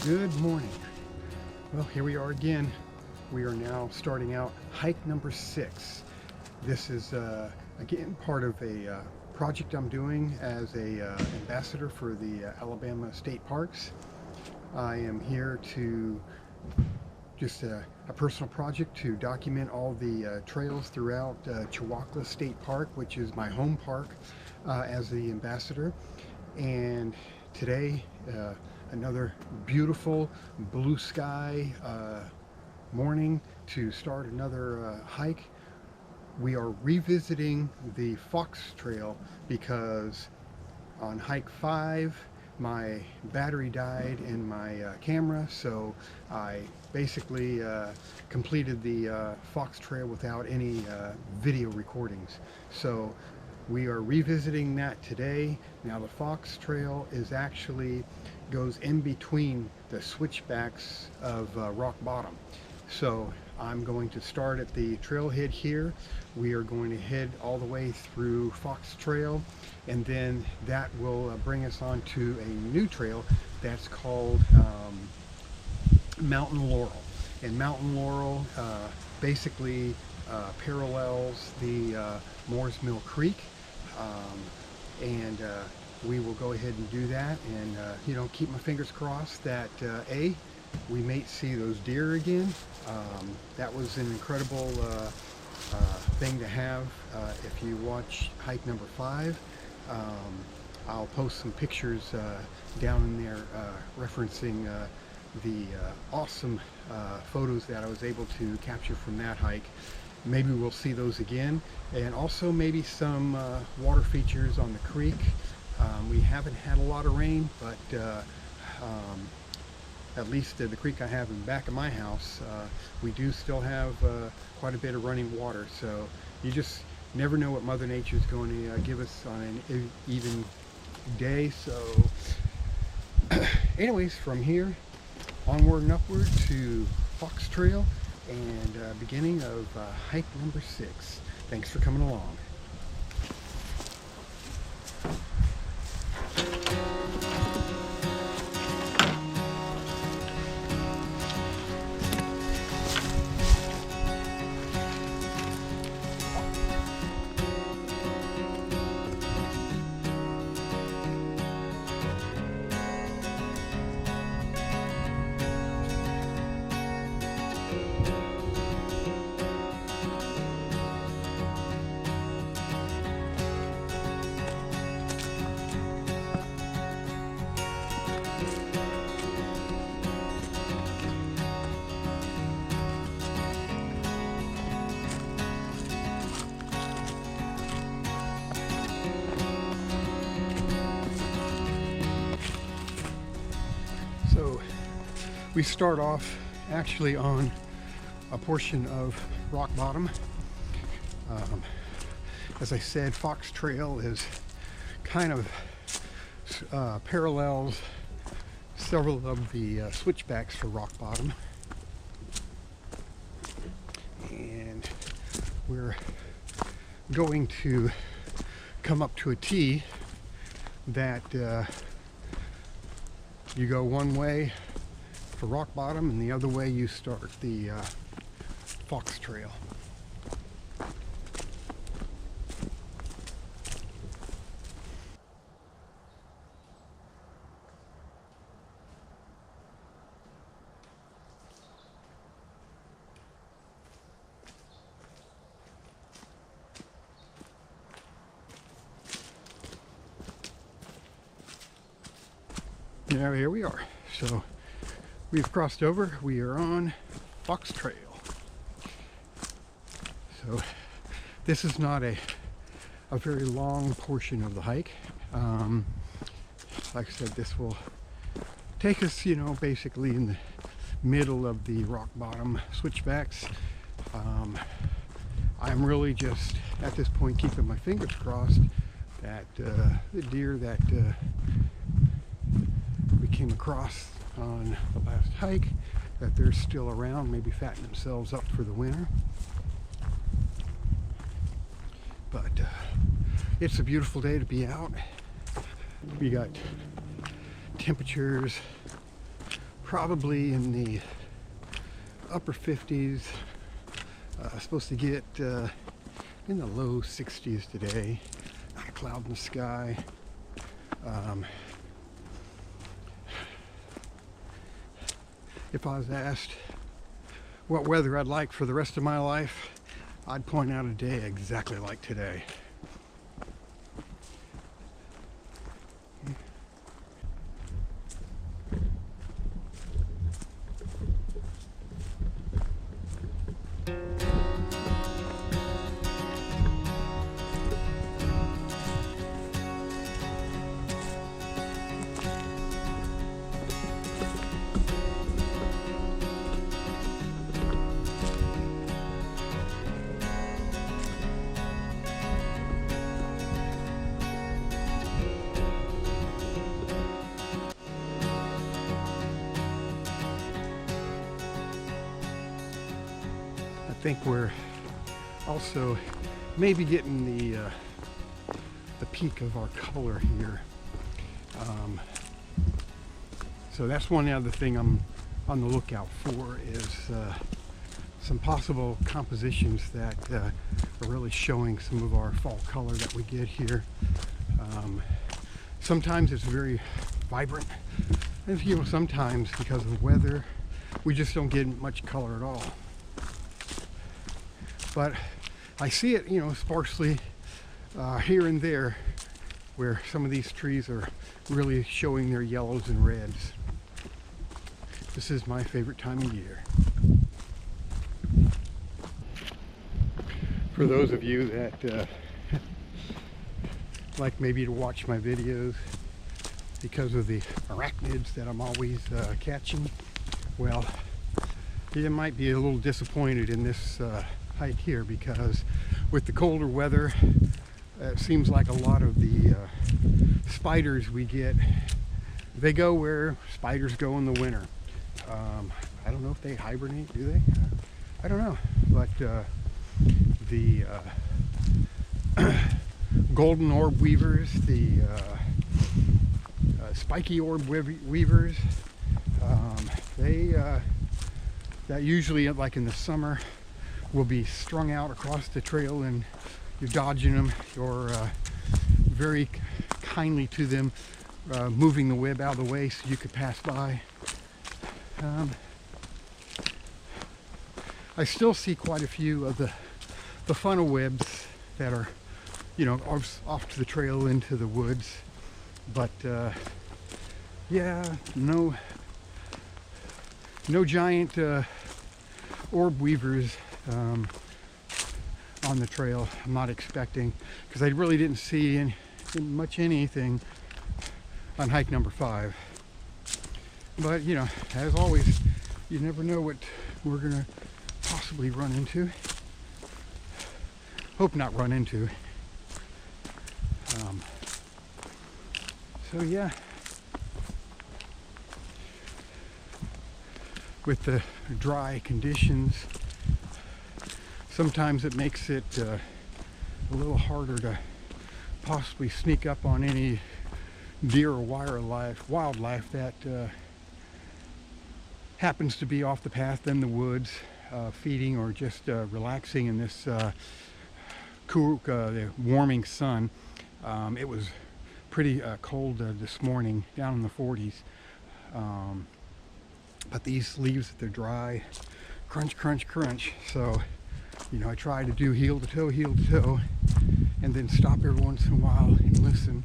Good morning. Well, here we are again. We are now starting out hike number 6. This is again part of a project I'm doing as a ambassador for the Alabama State Parks. I am here to just a personal project to document all the trails throughout Chewacla State Park, which is my home park as the ambassador. And today another beautiful blue sky morning to start another hike. We are revisiting the Fox Trail because on hike 5 my battery died in my camera, so I basically completed the Fox Trail without any video recordings. So we are revisiting that today. Now the Fox Trail is actually goes in between the switchbacks of Rock Bottom. So I'm going to start at the trailhead here. We are going to head all the way through Fox Trail, and then that will bring us on to a new trail that's called Mountain Laurel. And Mountain Laurel basically parallels the Moore's Mill Creek, and we will go ahead and do that, and keep my fingers crossed that we may see those deer again. That was an incredible thing to have. If you watch hike number 5, I'll post some pictures down in there referencing the awesome photos that I was able to capture from that hike. Maybe we'll see those again, and also maybe some water features on the creek. We haven't had a lot of rain, but at least the creek I have in the back of my house, we do still have quite a bit of running water. So you just never know what Mother Nature is going to give us on an even day. So anyways, from here onward and upward to Fox Trail and beginning of hike number 6. Thanks for coming along. So we start off actually on a portion of Rock Bottom. As I said, Fox Trail is kind of parallels several of the switchbacks for Rock Bottom, and we're going to come up to a T that you go one way for Rock Bottom, and the other way you start the Fox Trail. Now here we are. So we've crossed over. We are on Fox Trail. So this is not a very long portion of the hike. Like I said, this will take us, basically in the middle of the Rock Bottom switchbacks. I'm really just at this point keeping my fingers crossed that the deer that we came across on the last hike, that they're still around, maybe fatten themselves up for the winter. But it's a beautiful day to be out. We got temperatures probably in the upper 50s. Supposed to get in the low 60s today. Not a cloud in the sky. If I was asked what weather I'd like for the rest of my life, I'd point out a day exactly like today. I think we're also maybe getting the peak of our color here. So that's one other thing I'm on the lookout for is some possible compositions that are really showing some of our fall color that we get here. Sometimes it's very vibrant, and sometimes because of the weather we just don't get much color at all. But I see it, sparsely here and there where some of these trees are really showing their yellows and reds. This is my favorite time of year. For those of you that like maybe to watch my videos because of the arachnids that I'm always catching, well, you might be a little disappointed in this hike here, because with the colder weather it seems like a lot of the spiders we get, they go where spiders go in the winter. I don't know if they hibernate, do they? I don't know, but the golden orb weavers, the spiky orb weavers, they that usually, like in the summer, will be strung out across the trail, and you're dodging them. You're very kindly to them, moving the web out of the way so you could pass by. I still see quite a few of the funnel webs that are, off to the trail into the woods, but yeah, no giant orb weavers on the trail. I'm not expecting, because I really didn't see much anything on hike number 5. But as always, you never know what we're gonna possibly run into. Hope not run into. So yeah, with the dry conditions, sometimes it makes it a little harder to possibly sneak up on any deer or wildlife that happens to be off the path in the woods, feeding or just relaxing in this cool, warming sun. It was pretty cold this morning, down in the 40s. But these leaves, they're dry, crunch, crunch, crunch. So, I try to do heel to toe, and then stop every once in a while and listen.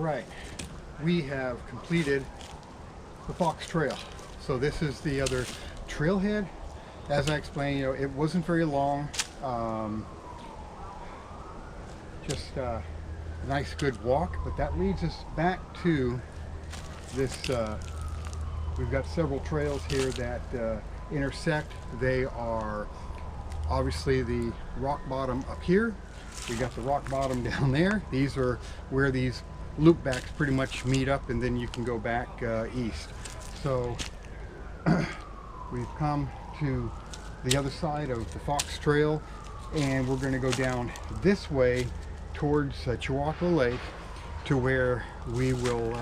right, we have completed the Fox Trail. So this is the other trailhead. As I explained, it wasn't very long. Just a nice good walk, but that leads us back to this. We've got several trails here that intersect. They are obviously the rock bottom up here. We got the rock bottom down there. These are where these loop backs pretty much meet up, and then you can go back east. So we've come to the other side of the Fox Trail, and we're going to go down this way towards Chewacla Lake, to where we will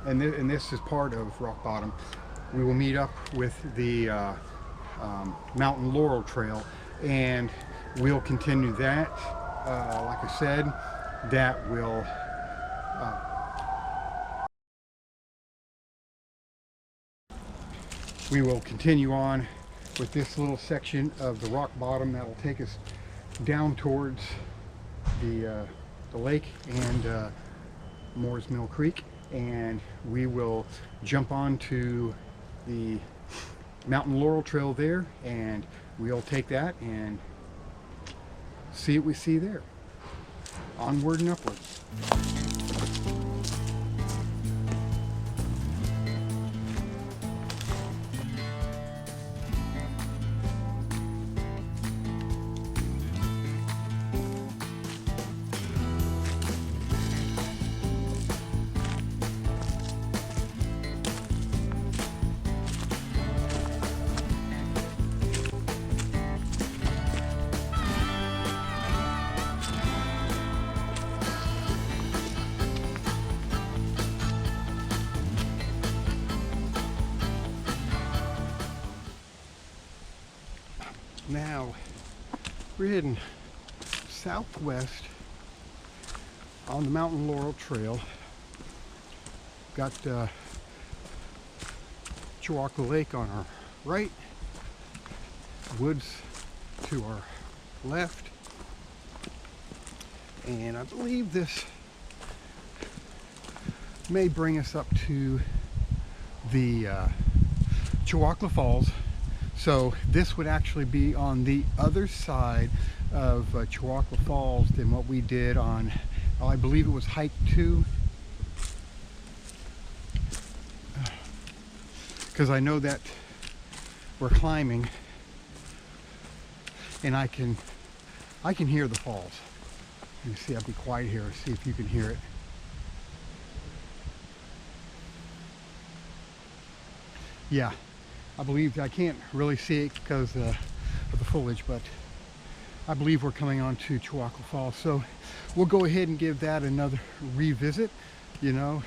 and this is part of rock bottom. We will meet up with the mountain Laurel Trail, and we'll continue that. Like I said, that will we will continue on with this little section of the rock bottom that will take us down towards the lake and Moore's Mill Creek, and we will jump onto the mountain Laurel Trail there, and we'll take that and see what we see there. Onward and upward. Now we're heading southwest on the mountain Laurel Trail. Got Chewacla Lake on our right, woods to our left, and I believe this may bring us up to the Chewacla Falls. So this would actually be on the other side of Chewacla Falls than what we did on, I believe it was hike 2. Because I know that we're climbing, and I can hear the falls. Let me see, I'll be quiet here, see if you can hear it. Yeah. I believe, I can't really see it because of the foliage, but I believe we're coming on to Chewacla Falls. So we'll go ahead and give that another revisit. You know,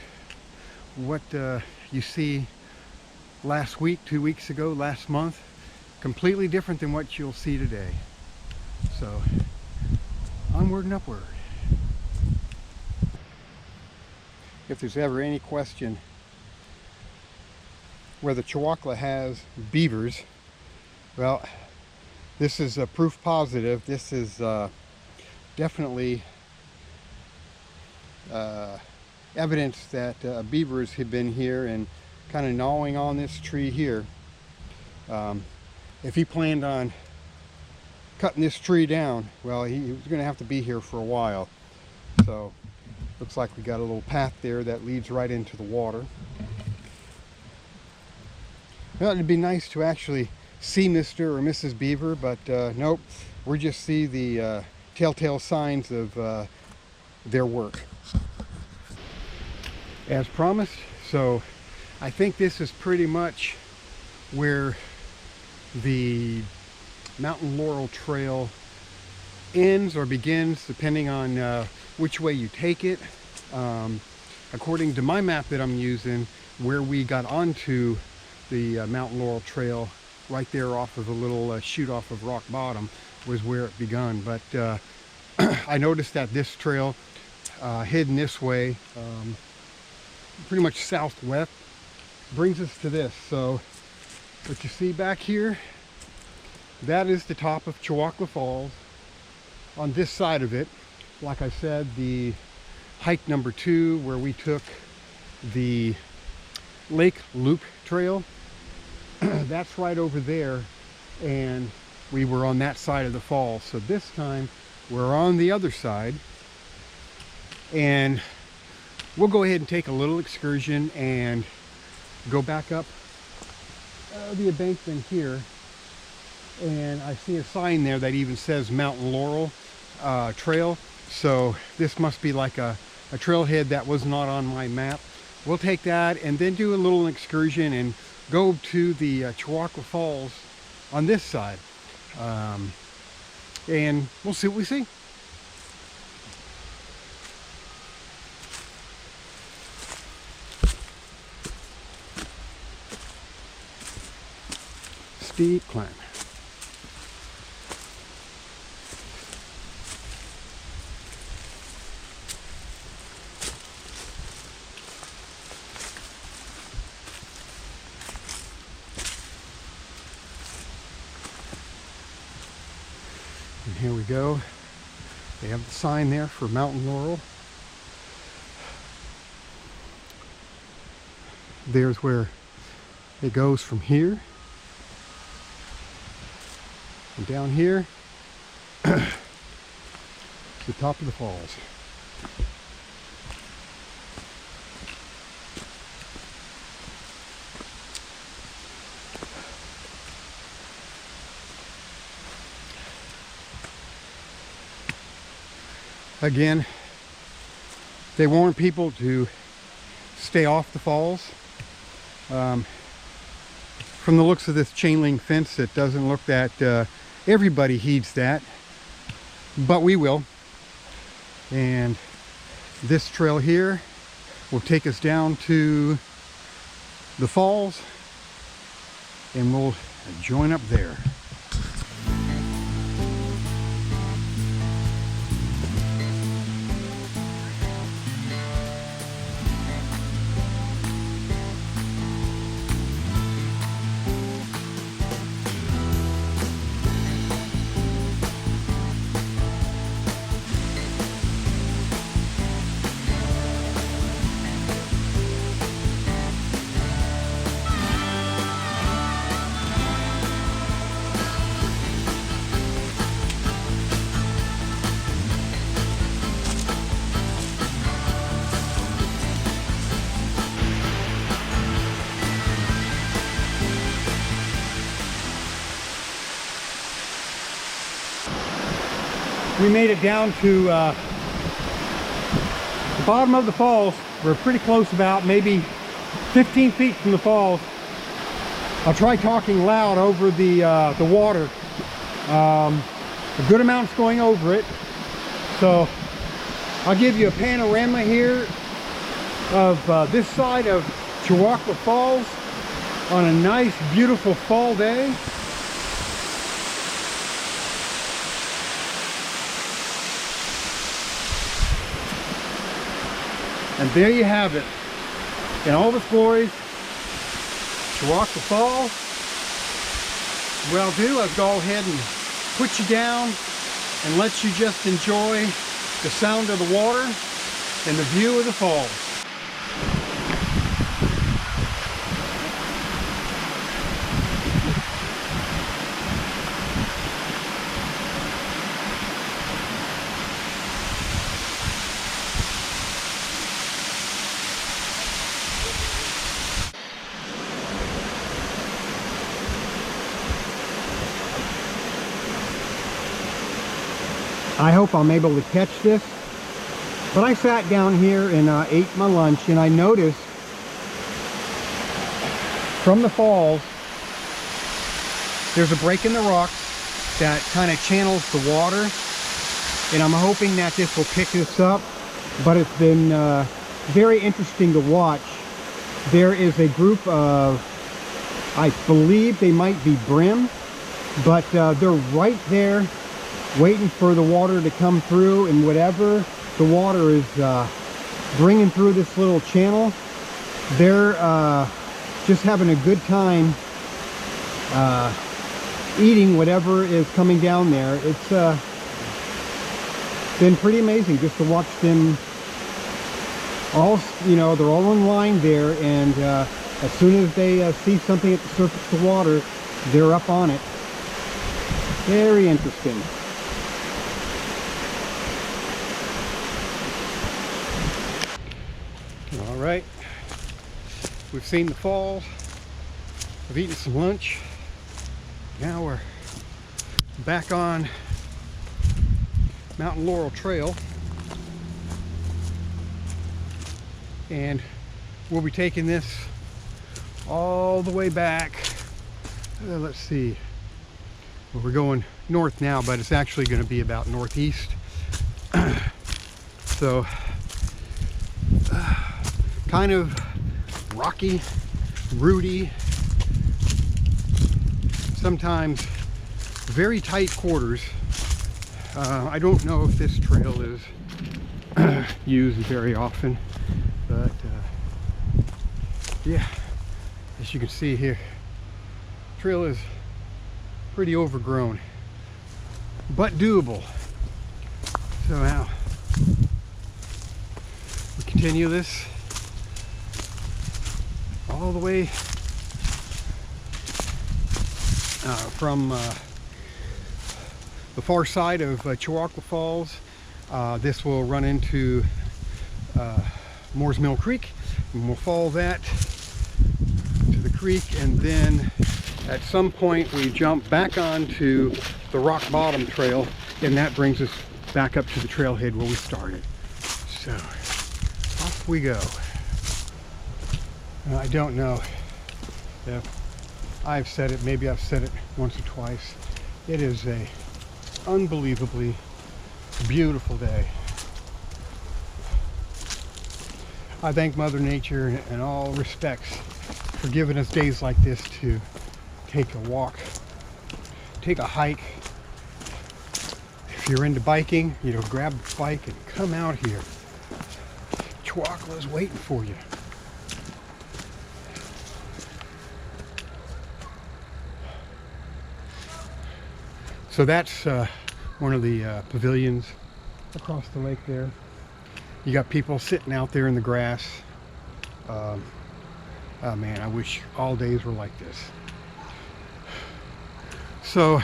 what you see last week, 2 weeks ago, last month, completely different than what you'll see today. So onward and upward. If there's ever any question whether Chewacla has beavers, well, this is a proof positive. This is definitely evidence that beavers have been here and kind of gnawing on this tree here. If he planned on cutting this tree down, well, he was going to have to be here for a while. So looks like we got a little path there that leads right into the water. Well, it'd be nice to actually see Mr. or Mrs. Beaver, but nope, we just see the telltale signs of their work. As promised, so I think this is pretty much where the mountain Laurel Trail ends or begins, depending on which way you take it. According to my map that I'm using, where we got onto the mountain Laurel Trail, right there off of a little shoot off of rock bottom, was where it begun. But I noticed that this trail heading this way, pretty much southwest, brings us to this. So what you see back here, that is the top of Chewacla Falls. On this side of it, like I said, the hike number 2, where we took the Lake Loop Trail. That's right over there, and we were on that side of the falls. So this time we're on the other side, and we'll go ahead and take a little excursion and go back up the embankment here. And I see a sign there that even says Mountain Laurel Trail. So this must be like a trailhead that was not on my map. We'll take that and then do a little excursion and go to the Chewacla Falls on this side. And we'll see what we see. Steep climb. And here we go. They have the sign there for Mountain Laurel. There's where it goes from here. And down here, to the top of the falls. Again, they warn people to stay off the falls. From the looks of this chain link fence, it doesn't look that everybody heeds that, but we will. And this trail here will take us down to the falls, and we'll join up there. We made it down to the bottom of the falls. We're pretty close, about maybe 15 feet from the falls. I'll try talking loud over the water. A good amount's going over it. So I'll give you a panorama here of this side of Chewacla Falls on a nice, beautiful fall day. And there you have it, in all its glory, Chewacla Falls. What I'll do is go ahead and put you down and let you just enjoy the sound of the water and the view of the falls. I hope I'm able to catch this, but I sat down here and ate my lunch, and I noticed from the falls there's a break in the rocks that kind of channels the water, and I'm hoping that this will pick this up. But it's been very interesting to watch. There is a group of, I believe they might be brim, but they're right there waiting for the water to come through, and whatever the water is bringing through this little channel, they're just having a good time eating whatever is coming down there. It's been pretty amazing just to watch them all, you know, they're all in line there, and as soon as they see something at the surface of the water, they're up on it. Very interesting. All right, we've seen the falls, we've eaten some lunch. Now we're back on Mountain Laurel Trail, and we'll be taking this all the way back. Let's see, well, we're going north now, but it's actually going to be about northeast. So kind of rocky, rooty, sometimes very tight quarters. I don't know if this trail is used very often, but yeah, as you can see here, trail is pretty overgrown, but doable. So now we continue this all the way from the far side of Chewacla Falls. This will run into Moore's Mill Creek, and we'll follow that to the creek, and then at some point we jump back onto the Rock Bottom Trail, and that brings us back up to the trailhead where we started. So off we go. I don't know if I've said it, maybe I've said it once or twice. It is a unbelievably beautiful day. I thank Mother Nature in all respects for giving us days like this to take a walk, take a hike. If you're into biking, you know, grab a bike and come out here. Chewacla is waiting for you. So that's one of the pavilions across the lake there. You got people sitting out there in the grass. Oh man, I wish all days were like this. So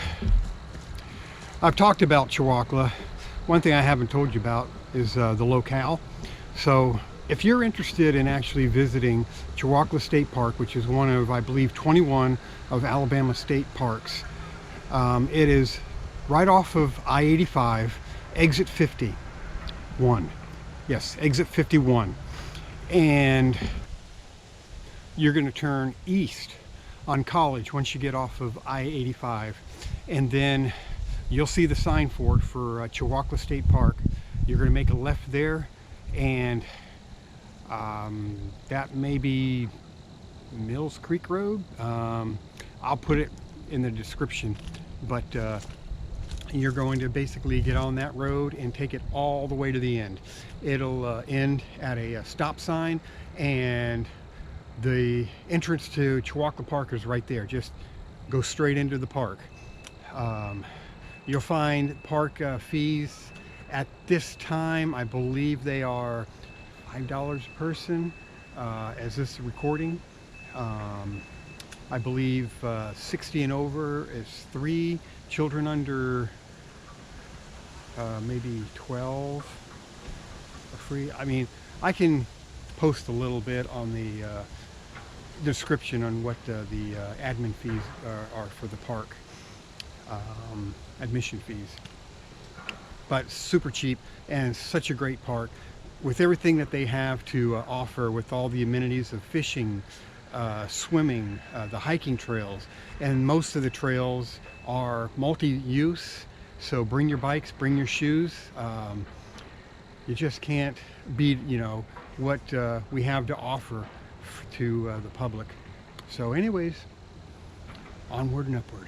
I've talked about Chewacla. One thing I haven't told you about is the locale. So if you're interested in actually visiting Chewacla State Park, which is one of, I believe, 21 of Alabama state parks, it is right off of I-85, exit 51. Yes, exit 51. And you're going to turn east on College once you get off of I-85. And then you'll see the sign for it for Chewacla State Park. You're going to make a left there, and that may be Mills Creek Road. I'll put it in the description, but you're going to basically get on that road and take it all the way to the end. It'll end at a stop sign, and the entrance to Chewacla Park is right there. Just go straight into the park. You'll find park fees at this time. I believe they are $5 a person as this recording. I believe 60 and over is 3. Children under maybe 12 are free. I mean, I can post a little bit on the description on what the admin fees are for the park, admission fees. But super cheap, and such a great park with everything that they have to offer, with all the amenities of fishing, swimming, the hiking trails, and most of the trails are multi-use. So bring your bikes, bring your shoes. You just can't beat, you know, what we have to offer to the public. So anyways, onward and upward.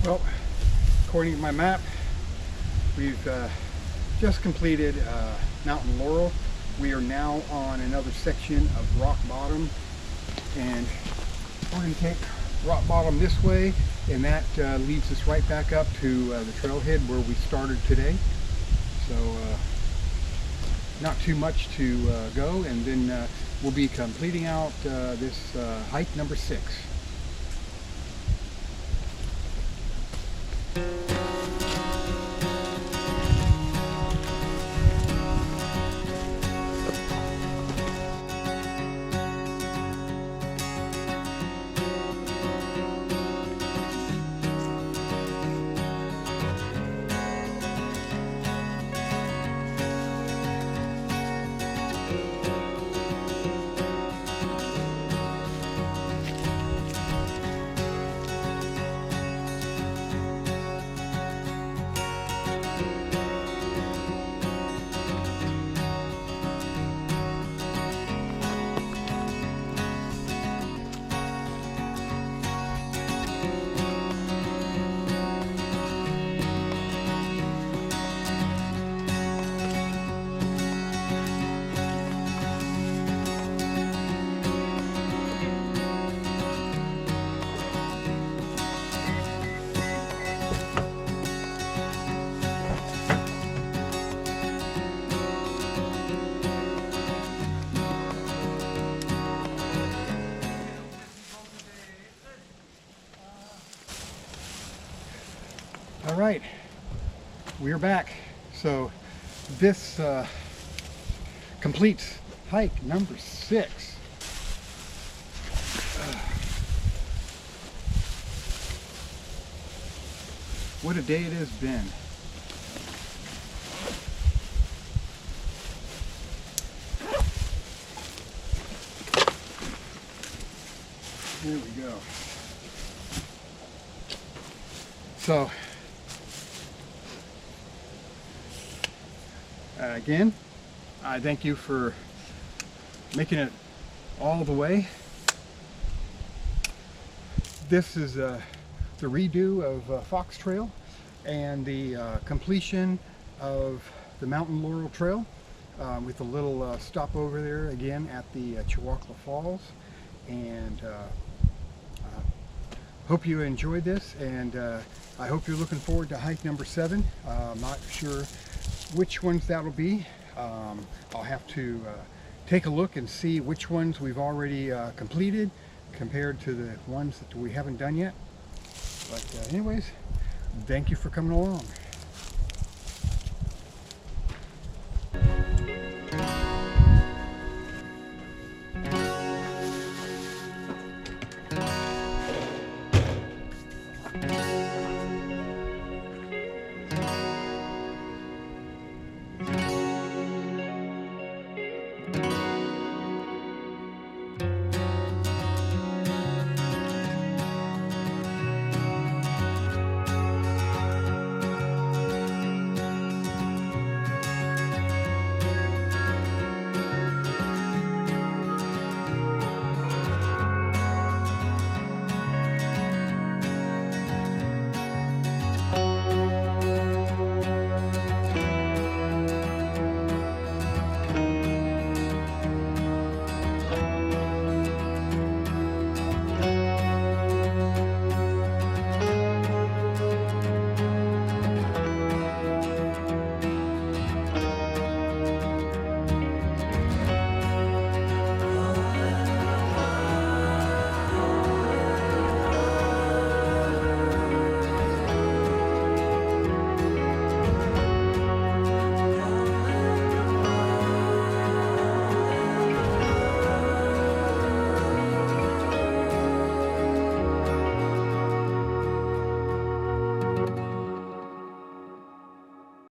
Well, according to my map, we've just completed Mountain Laurel. We are now on another section of rock bottom, and we're going to take rock bottom this way, and that leads us right back up to the trailhead where we started today. So not too much to go, and then we'll be completing out this hike number 6. All right, we are back. So this completes hike number 6. What a day it has been. There we go. So again, I thank you for making it all the way. This is the redo of Fox Trail and the completion of the Mountain Laurel Trail with a little stopover there again at the Chewacla Falls. And hope you enjoyed this, and I hope you're looking forward to hike number 7. I'm not sure which ones that'll be. I'll have to take a look and see which ones we've already completed compared to the ones that we haven't done yet. But anyways, thank you for coming along.